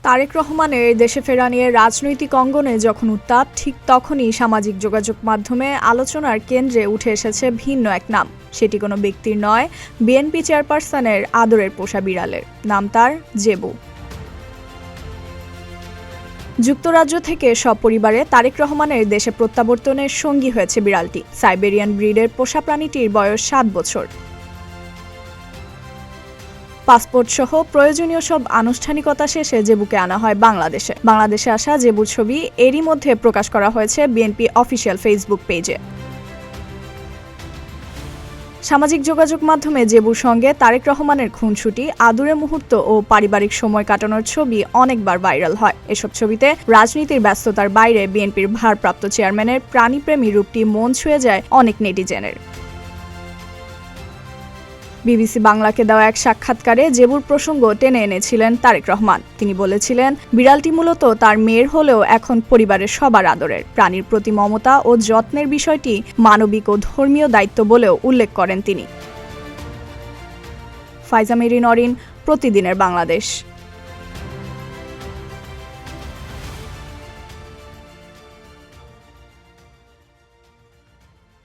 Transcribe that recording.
তারেক রহমানের দেশে ফেরা নিয়ে রাজনৈতিক অঙ্গনে যখন উত্তাপ, ঠিক তখনই সামাজিক যোগাযোগ মাধ্যমে আলোচনার কেন্দ্রে উঠে এসেছে ভিন্ন এক নাম। সেটি কোনো ব্যক্তির নয়, বিএনপি চেয়ারপারসনের আদরের পোষা বিড়ালের। নাম তার জেবু। যুক্তরাজ্য থেকে সপরিবারে তারেক রহমানের দেশে প্রত্যাবর্তনের সঙ্গী হয়েছে বিড়ালটি। সাইবেরিয়ান ব্রিডের পোষা প্রাণীটির বয়স 7 বছর। পাসপোর্ট সহ প্রয়োজনীয় সব আনুষ্ঠানিকতা শেষে জেবুকে আনা হয় বাংলাদেশে আসা জেবুর ছবি এরই মধ্যে প্রকাশ করা হয়েছে বিএনপি অফিসিয়াল ফেসবুক পেজে। সামাজিক যোগাযোগ মাধ্যমে জেবুর সঙ্গে তারেক রহমানের খুনসুটি, আদুরে মুহূর্ত ও পারিবারিক সময় কাটানোর ছবি অনেকবার ভাইরাল হয়। এসব ছবিতে রাজনীতির ব্যস্ততার বাইরে বিএনপির ভারপ্রাপ্ত চেয়ারম্যানের প্রাণীপ্রেমী রূপটি মন ছুঁয়ে যায় অনেক নেটিজেনের। বিবিসি বাংলাকে দেওয়া এক সাক্ষাৎকারে জেবুর প্রসঙ্গ টেনে এনেছিলেন তারেক রহমান। তিনি বলেছিলেন, বিড়ালটি মূলত তার মেয়ের হলেও এখন পরিবারের সবার আদরের। প্রাণীর প্রতি মমতা ও যত্নের বিষয়টি মানবিক ও ধর্মীয় দায়িত্ব বলেও উল্লেখ করেন তিনি। ফাইজা মেরিন অরিন, প্রতিদিনের বাংলাদেশ।